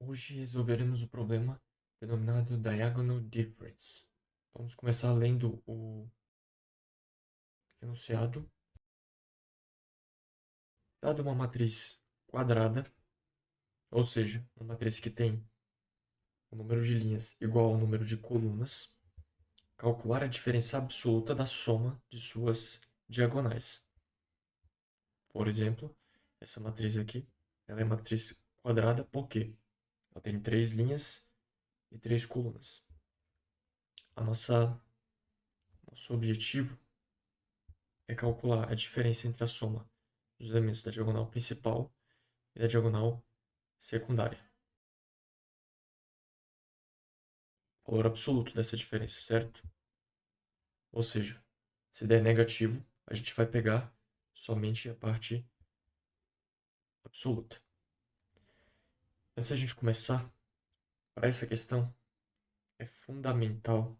Hoje resolveremos o problema denominado Diagonal Difference. Vamos começar lendo o enunciado. Dada uma matriz quadrada, ou seja, uma matriz que tem o número de linhas igual ao número de colunas, calcular a diferença absoluta da soma de suas diagonais. Por exemplo, essa matriz aqui, ela é matriz quadrada porque ela tem 3 linhas e 3 colunas. Nosso objetivo é calcular a diferença entre a soma dos elementos da diagonal principal e da diagonal secundária. Valor absoluto dessa diferença, certo? Ou seja, se der negativo, a gente vai pegar somente a parte absoluta. Antes da gente começar, para essa questão, é fundamental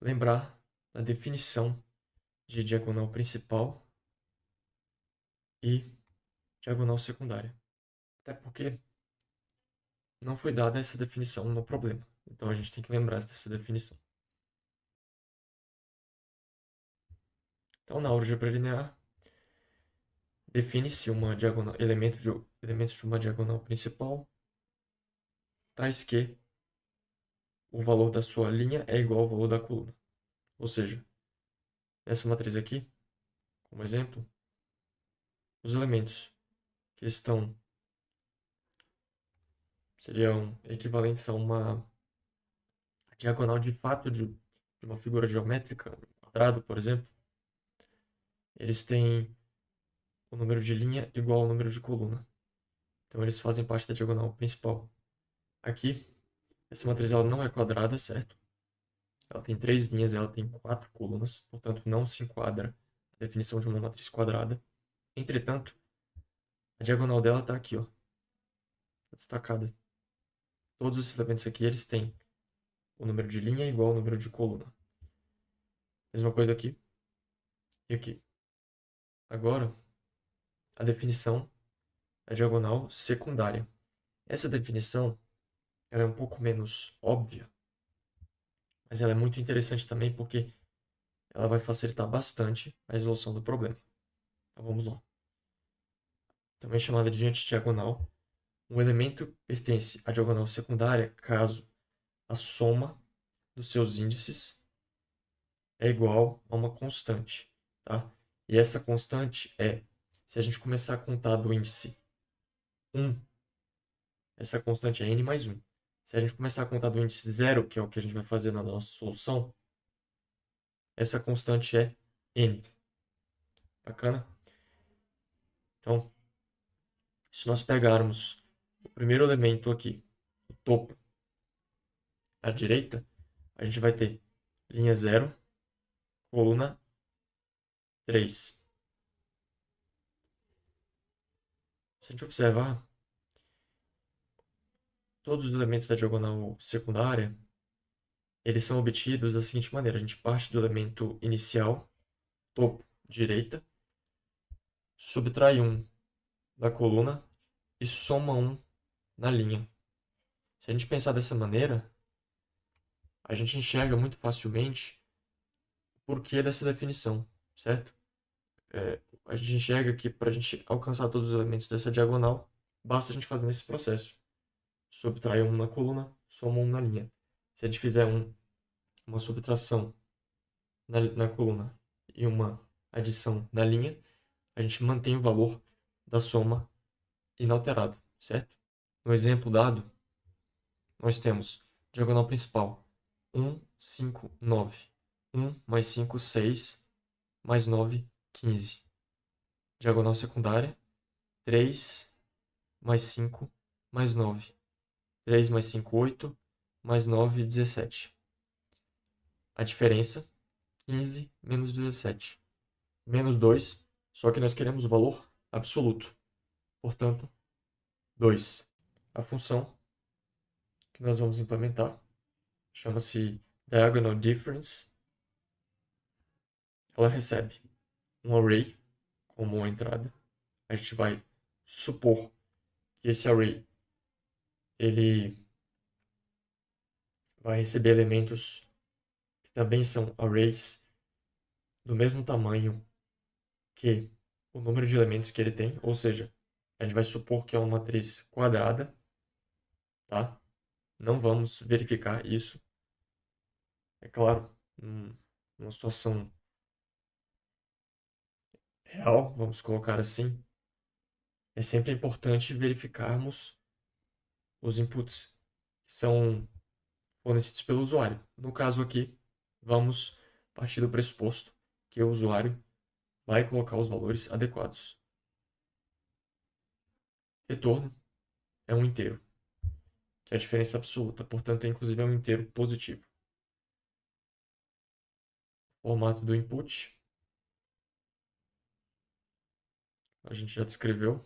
lembrar da definição de diagonal principal e diagonal secundária. Até porque não foi dada essa definição no problema. Então a gente tem que lembrar dessa definição. Então, na álgebra linear, define-se uma diagonal, elementos de uma diagonal principal, tais que o valor da sua linha é igual ao valor da coluna. Ou seja, nessa matriz aqui, como exemplo, os elementos que seriam equivalentes a uma diagonal de fato de uma figura geométrica, um quadrado, por exemplo, eles têm o número de linha igual ao número de coluna. Então eles fazem parte da diagonal principal. Aqui, essa matriz ela não é quadrada, certo? Ela tem 3 linhas, ela tem 4 colunas, portanto não se enquadra a definição de uma matriz quadrada. Entretanto, a diagonal dela está aqui, ó, tá destacada. Todos esses elementos aqui, eles têm o número de linha igual ao número de coluna. Mesma coisa aqui e aqui. Agora, a definição da diagonal secundária. Essa definição ela é um pouco menos óbvia, mas ela é muito interessante também porque ela vai facilitar bastante a resolução do problema. Então vamos lá. Também chamada de antediagonal. Um elemento pertence à diagonal secundária caso a soma dos seus índices é igual a uma constante, tá? E essa constante se a gente começar a contar do índice 1, essa constante é n mais 1. Se a gente começar a contar do índice 0, que é o que a gente vai fazer na nossa solução, essa constante é n. Bacana? Então, se nós pegarmos o primeiro elemento aqui, o topo, à direita, a gente vai ter linha 0, coluna 3. Se a gente observar, todos os elementos da diagonal secundária, eles são obtidos da seguinte maneira. A gente parte do elemento inicial, topo, direita, subtrai 1 da coluna e soma 1 na linha. Se a gente pensar dessa maneira, a gente enxerga muito facilmente o porquê dessa definição, certo? A gente enxerga que para a gente alcançar todos os elementos dessa diagonal, basta a gente fazer esse processo. Subtrai 1 na coluna, soma 1 na linha. Se a gente fizer uma subtração na coluna e uma adição na linha, a gente mantém o valor da soma inalterado, certo? No exemplo dado, nós temos diagonal principal 1, 5, 9. 1 mais 5, 6, mais 9, 15. Diagonal secundária 3 mais 5 mais 9. 3 mais 5, 8, mais 9, 17. A diferença, 15 menos 17. Menos 2, só que nós queremos o valor absoluto. Portanto, 2. A função que nós vamos implementar chama-se Diagonal Difference. Ela recebe um array como entrada. A gente vai supor que esse array ele vai receber elementos que também são arrays do mesmo tamanho que o número de elementos que ele tem, ou seja, a gente vai supor que é uma matriz quadrada, tá? Não vamos verificar isso. É claro, numa situação real, vamos colocar assim, é sempre importante verificarmos os inputs que são fornecidos pelo usuário. No caso aqui, vamos partir do pressuposto que o usuário vai colocar os valores adequados. Retorno é um inteiro, que é a diferença absoluta, portanto, inclusive é um inteiro positivo. Formato do input, a gente já descreveu.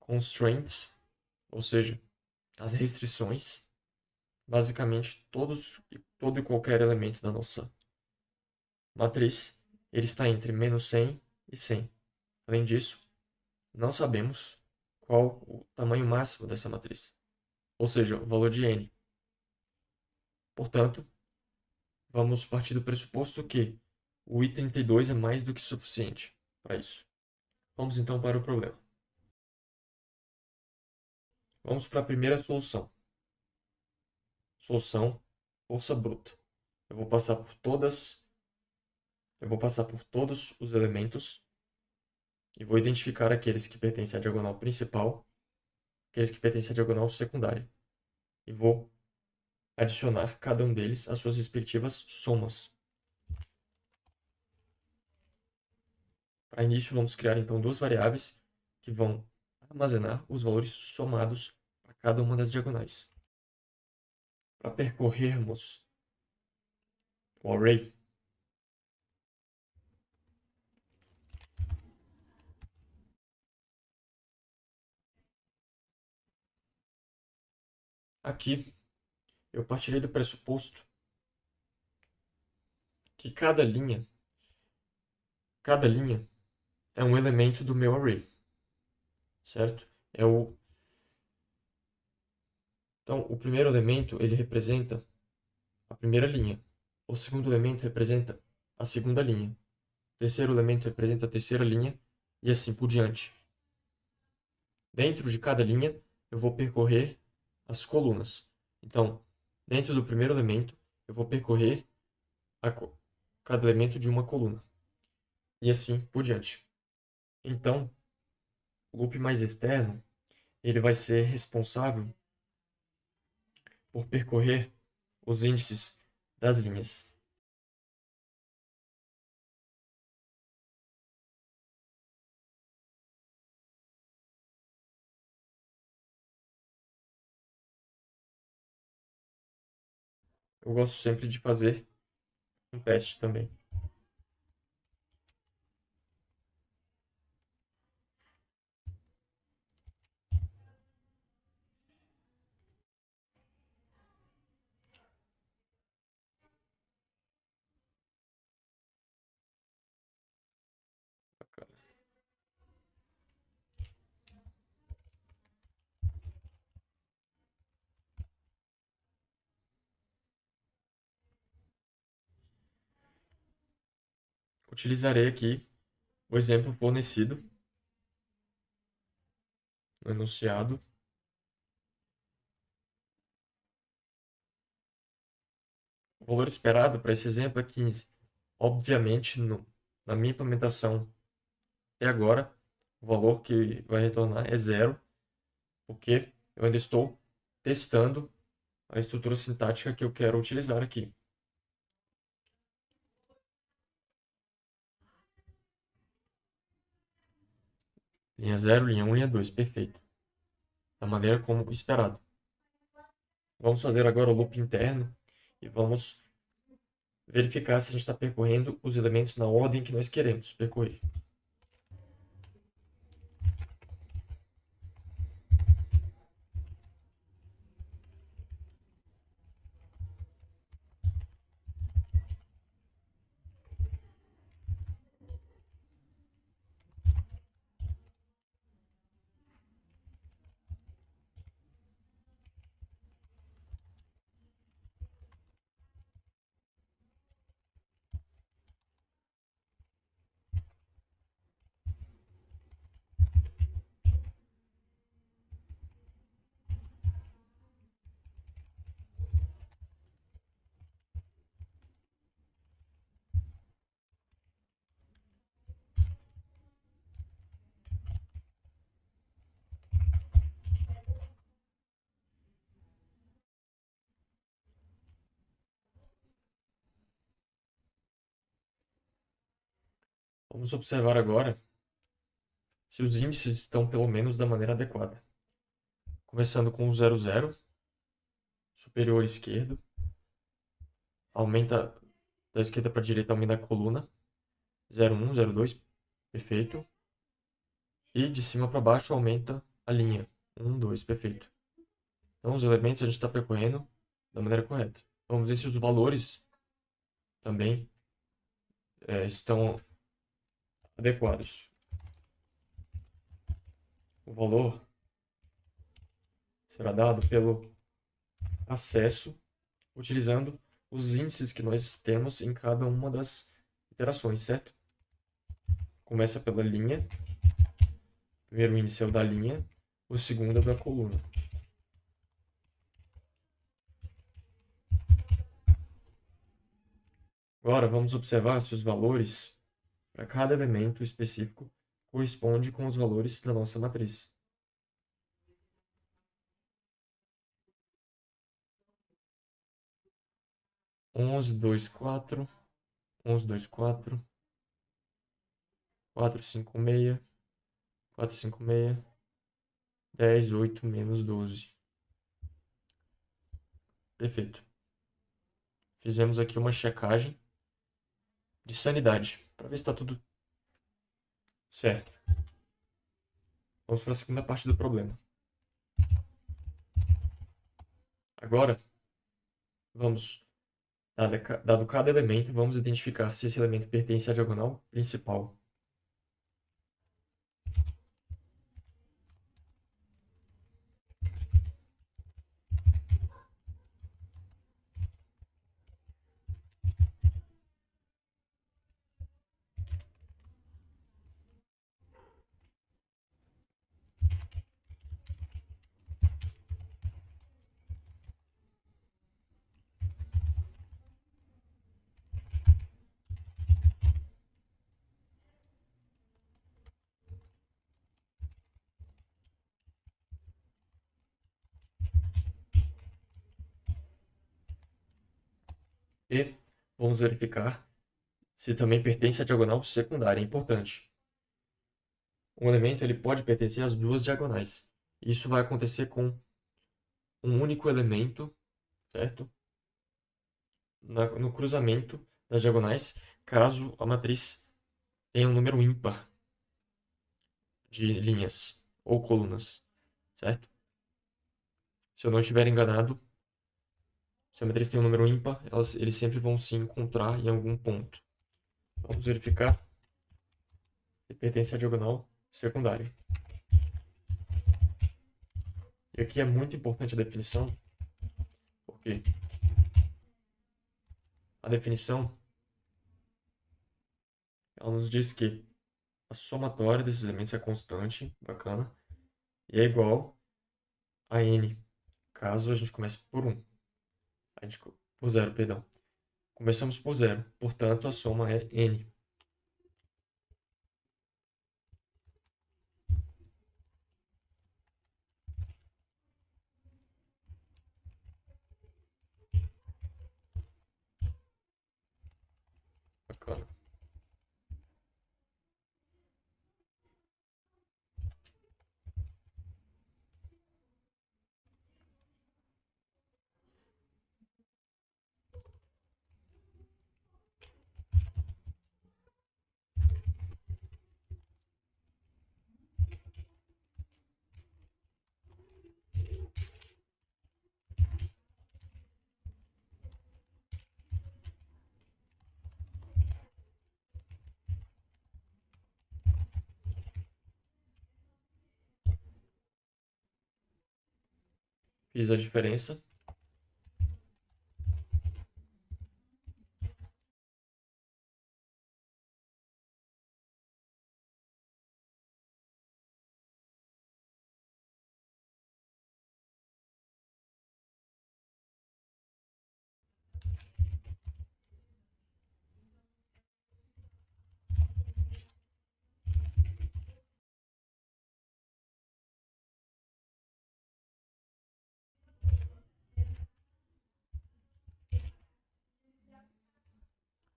Constraints, ou seja, as restrições. Basicamente, todo e qualquer elemento da nossa matriz, ele está entre -100 e 100. Além disso, não sabemos qual o tamanho máximo dessa matriz, ou seja, o valor de n. Portanto, vamos partir do pressuposto que o i32 é mais do que suficiente para isso. Vamos então para o problema. Vamos para a primeira solução. Solução força bruta. Eu vou passar por todos os elementos e vou identificar aqueles que pertencem à diagonal principal, aqueles que pertencem à diagonal secundária. E vou adicionar cada um deles às suas respectivas somas. Para início, vamos criar então duas variáveis que vão armazenar os valores somados para cada uma das diagonais. Para percorrermos o array, aqui eu partirei do pressuposto que cada linha é um elemento do meu array, certo? Então, o primeiro elemento ele representa a primeira linha. O segundo elemento representa a segunda linha. O terceiro elemento representa a terceira linha e assim por diante. Dentro de cada linha, eu vou percorrer as colunas. Então, dentro do primeiro elemento, eu vou percorrer cada elemento de uma coluna. E assim por diante. Então, o loop mais externo, ele vai ser responsável por percorrer os índices das linhas. Eu gosto sempre de fazer um teste também. Utilizarei aqui o exemplo fornecido no enunciado. O valor esperado para esse exemplo é 15. Obviamente, na minha implementação até agora, o valor que vai retornar é zero, porque eu ainda estou testando a estrutura sintática que eu quero utilizar aqui. Linha 0, linha 1, linha 2, perfeito. Da maneira como esperado. Vamos fazer agora o loop interno e vamos verificar se a gente está percorrendo os elementos na ordem que nós queremos percorrer. Vamos observar agora se os índices estão pelo menos da maneira adequada. Começando com o 00, superior esquerdo, aumenta da esquerda para a direita, aumenta a coluna, 01, 02, perfeito. E de cima para baixo aumenta a linha, 1, 2, perfeito. Então os elementos a gente está percorrendo da maneira correta. Vamos ver se os valores também estão adequados. O valor será dado pelo acesso, utilizando os índices que nós temos em cada uma das iterações, certo? Começa pela linha, o primeiro índice é o da linha, o segundo é o da coluna. Agora vamos observar se os valores para cada elemento específico correspondem com os valores da nossa matriz. 11, 2, 4, 11, 2, 4, 4, 5, 6, 4, 5, 6, 10, 8, menos 12. Perfeito. Fizemos aqui uma checagem de sanidade, para ver se está tudo certo. Vamos para a segunda parte do problema. Agora, vamos, dado cada elemento, vamos identificar se esse elemento pertence à diagonal principal. E vamos verificar se também pertence à diagonal secundária. É importante. Um elemento ele pode pertencer às duas diagonais. Isso vai acontecer com um único elemento, certo? No cruzamento das diagonais, caso a matriz tenha um número ímpar de linhas ou colunas, certo? Se eu não estiver enganado, se a matriz tem um número ímpar, eles sempre vão se encontrar em algum ponto. Vamos verificar se pertence à diagonal secundária. E aqui é muito importante a definição, porque a definição ela nos diz que a somatória desses elementos é constante, bacana, e é igual a n, caso a gente comece por 1. Por 0, perdão. Começamos por 0, portanto a soma é n. Bacana. Fiz a diferença.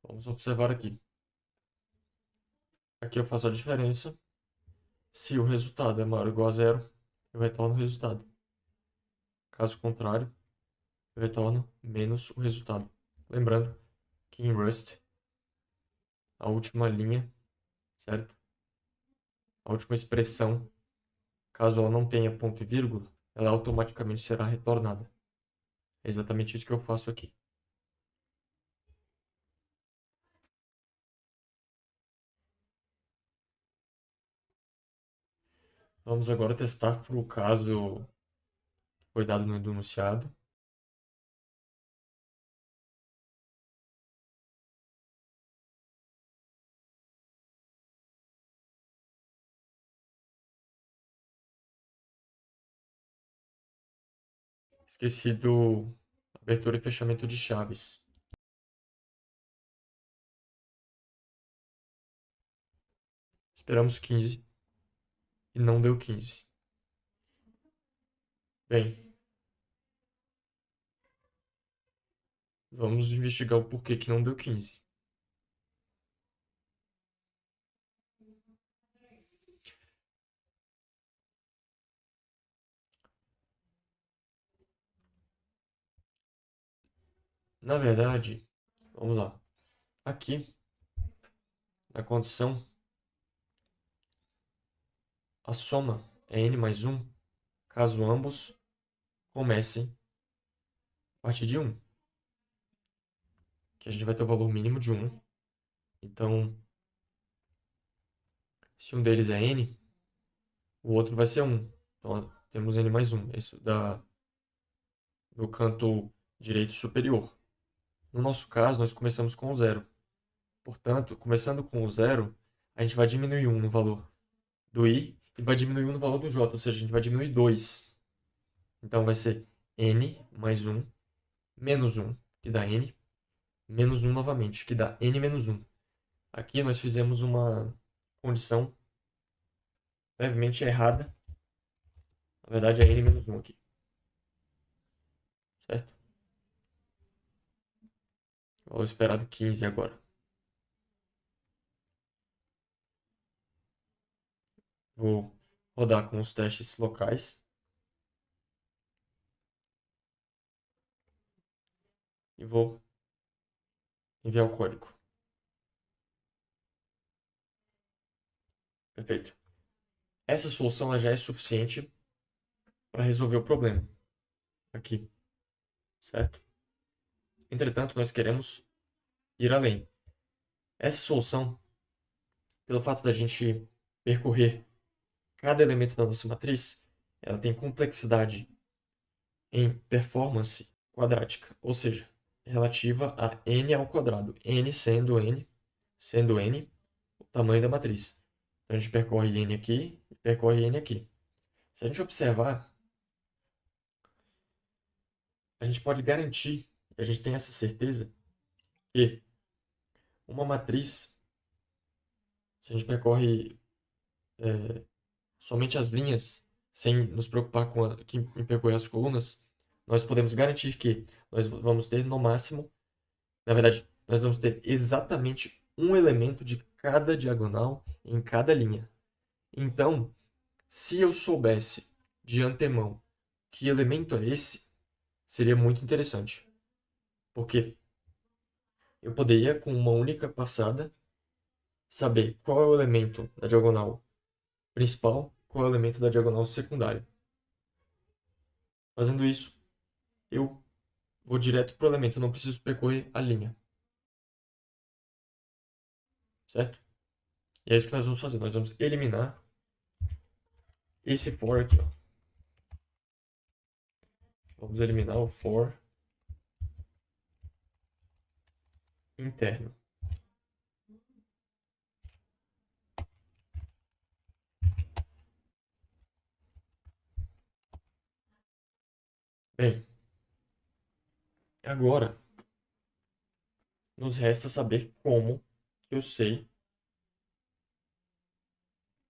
Vamos observar aqui. Aqui eu faço a diferença. Se o resultado é maior ou igual a zero, eu retorno o resultado. Caso contrário, eu retorno menos o resultado. Lembrando que em Rust, a última linha, certo? A última expressão, caso ela não tenha ponto e vírgula, ela automaticamente será retornada. É exatamente isso que eu faço aqui. Vamos agora testar para o caso que foi dado no enunciado. Esqueci do abertura e fechamento de chaves. Esperamos 15 e não deu 15. Bem, vamos investigar o porquê que não deu 15. Na verdade, vamos lá. Aqui, na condição, a soma é n mais 1, caso ambos comecem a partir de 1. Que a gente vai ter o valor mínimo de 1. Então, se um deles é n, o outro vai ser 1. Então, temos n mais 1. Isso do canto direito superior. No nosso caso, nós começamos com o zero. Portanto, começando com o zero, a gente vai diminuir 1 no valor do i e vai diminuir 1 no valor do j, ou seja, a gente vai diminuir 2. Então, vai ser n mais 1 menos 1, que dá n, menos 1 novamente, que dá n menos 1. Aqui nós fizemos uma condição levemente errada. Na verdade, é n menos 1 aqui. Certo? Valor esperado 15 agora. Vou rodar com os testes locais. E vou enviar o código. Perfeito. Essa solução ela já é suficiente para resolver o problema aqui, certo? Entretanto, nós queremos ir além. Essa solução, pelo fato da gente percorrer cada elemento da nossa matriz, ela tem complexidade em performance quadrática, ou seja, relativa a n ao quadrado, n, sendo n o tamanho da matriz. Então a gente percorre n aqui e percorre n aqui. Se a gente observar, a gente pode garantir, e a gente tem essa certeza, que uma matriz, se a gente percorre somente as linhas, sem nos preocupar em percorrer as colunas, nós podemos garantir que nós vamos ter no máximo, na verdade, nós vamos ter exatamente um elemento de cada diagonal em cada linha. Então, se eu soubesse de antemão que elemento é esse, seria muito interessante. Porque eu poderia, com uma única passada, saber qual é o elemento da diagonal principal, qual é o elemento da diagonal secundária. Fazendo isso, eu vou direto para o elemento, eu não preciso percorrer a linha. Certo? E é isso que nós vamos fazer. Nós vamos eliminar esse for aqui. Ó. Vamos eliminar o for interno. Bem, agora nos resta saber como que eu sei,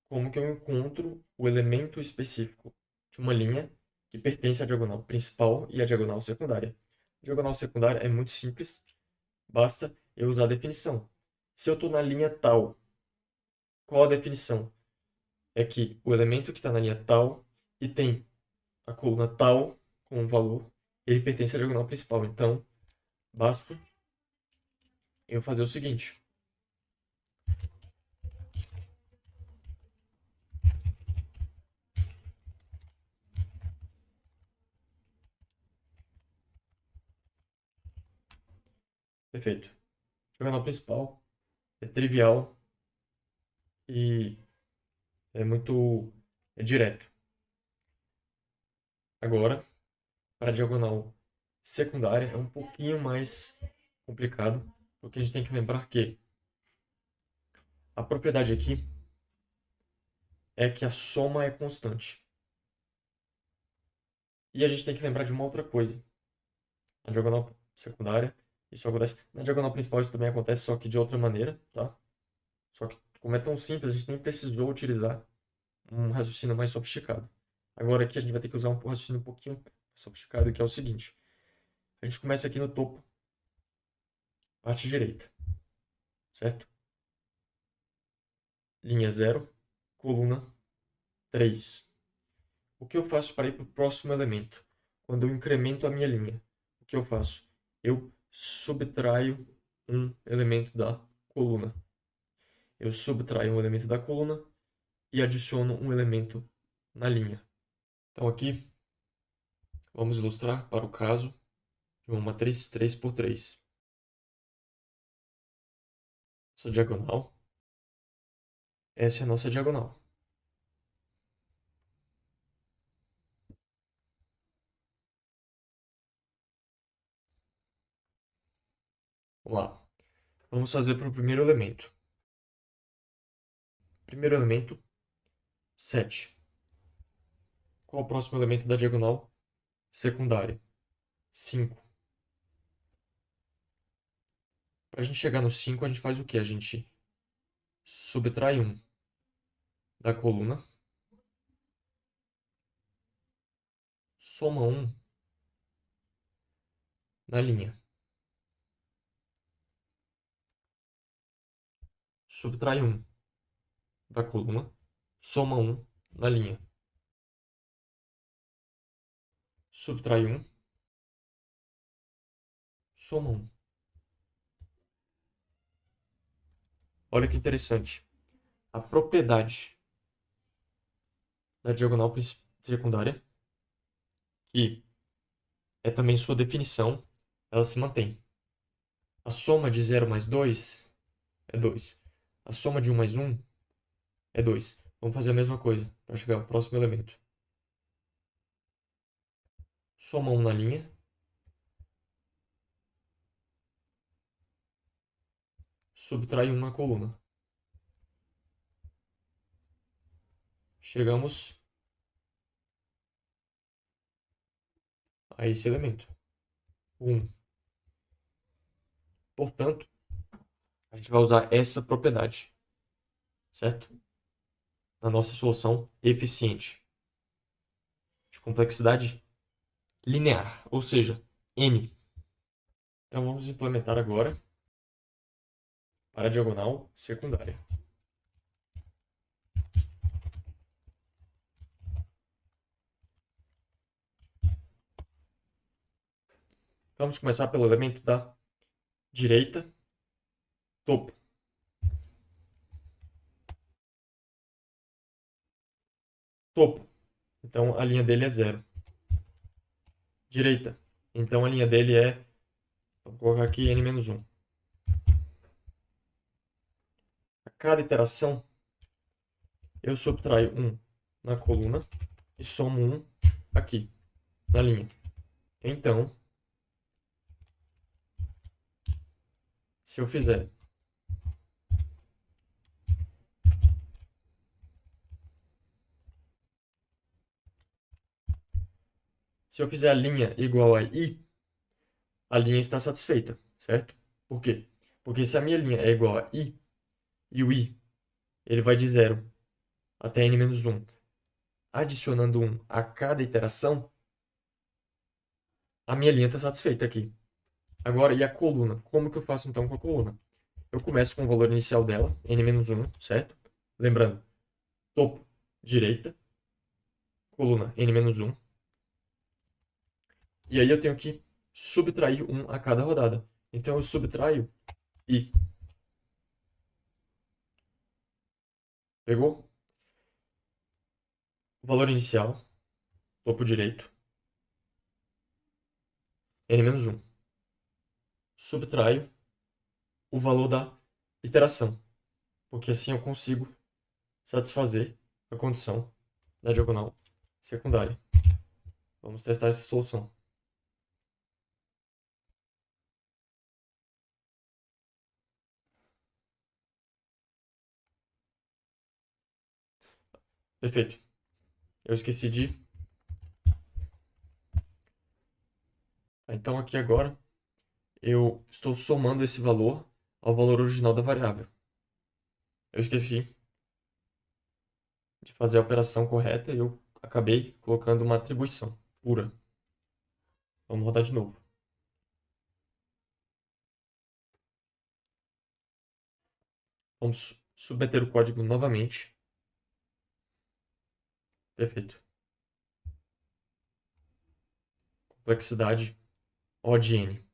como que eu encontro o elemento específico de uma linha que pertence à diagonal principal e à diagonal secundária. A diagonal secundária é muito simples, basta eu usar a definição. Se eu estou na linha tal, qual a definição? É que o elemento que está na linha tal e tem a coluna tal com um valor, ele pertence à diagonal principal. Então, basta eu fazer o seguinte. Perfeito. Diagonal principal é trivial e é muito direto. Agora, para a diagonal secundária é um pouquinho mais complicado, porque a gente tem que lembrar que a propriedade aqui é que a soma é constante. E a gente tem que lembrar de uma outra coisa. Na diagonal secundária, isso acontece. Na diagonal principal, isso também acontece, só que de outra maneira, tá? Só que, como é tão simples, a gente nem precisou utilizar um raciocínio mais sofisticado. Agora aqui a gente vai ter que usar um raciocínio um pouquinho mais sofisticado, que é o seguinte. A gente começa aqui no topo, parte direita, certo? Linha 0, coluna 3. O que eu faço para ir para o próximo elemento? Quando eu incremento a minha linha, o que eu faço? Eu subtraio um elemento da coluna. Eu subtraio um elemento da coluna e adiciono um elemento na linha. Então aqui, vamos ilustrar para o caso de uma matriz 3 por 3. Essa diagonal. Essa é a nossa diagonal. Vamos lá. Vamos fazer para o primeiro elemento. Primeiro elemento, 7. Qual o próximo elemento da diagonal secundária? 5. Para a gente chegar no 5, a gente faz o quê? A gente subtrai 1 da coluna, soma 1 na linha. Subtrai 1 da coluna, soma 1 na linha. Subtrai 1, soma 1. Olha que interessante. A propriedade da diagonal secundária, que é também sua definição, ela se mantém. A soma de 0 mais 2 é 2. A soma de 1 mais 1 é 2. Vamos fazer a mesma coisa para chegar ao próximo elemento. Soma 1 na linha. Subtrai 1 na coluna. Chegamos a esse elemento. 1. Portanto, a gente vai usar essa propriedade, certo? Na nossa solução eficiente de complexidade linear, ou seja, n. Então vamos implementar agora para a diagonal secundária. Vamos começar pelo elemento da direita, topo. Topo. Então a linha dele é 0. Direita. Então a linha dele é, vamos colocar aqui n-1. A cada iteração, eu subtraio 1 na coluna e somo 1 aqui, na linha. Então, se eu fizer a linha igual a i, a linha está satisfeita, certo? Por quê? Porque se a minha linha é igual a i, e o i ele vai de 0 até n-1, adicionando 1 a cada iteração, a minha linha está satisfeita aqui. Agora, e a coluna? Como que eu faço então com a coluna? Eu começo com o valor inicial dela, n-1, certo? Lembrando, topo, direita, coluna n-1. E aí eu tenho que subtrair 1 a cada rodada. Então eu subtraio i. Pegou? O valor inicial, topo direito, n-1. Subtraio o valor da iteração, porque assim eu consigo satisfazer a condição da diagonal secundária. Vamos testar essa solução. Perfeito. Eu esqueci de... Então aqui agora eu estou somando esse valor ao valor original da variável. Eu esqueci de fazer a operação correta e eu acabei colocando uma atribuição pura. Vamos rodar de novo. Vamos submeter o código novamente. Perfeito. Complexidade O de n.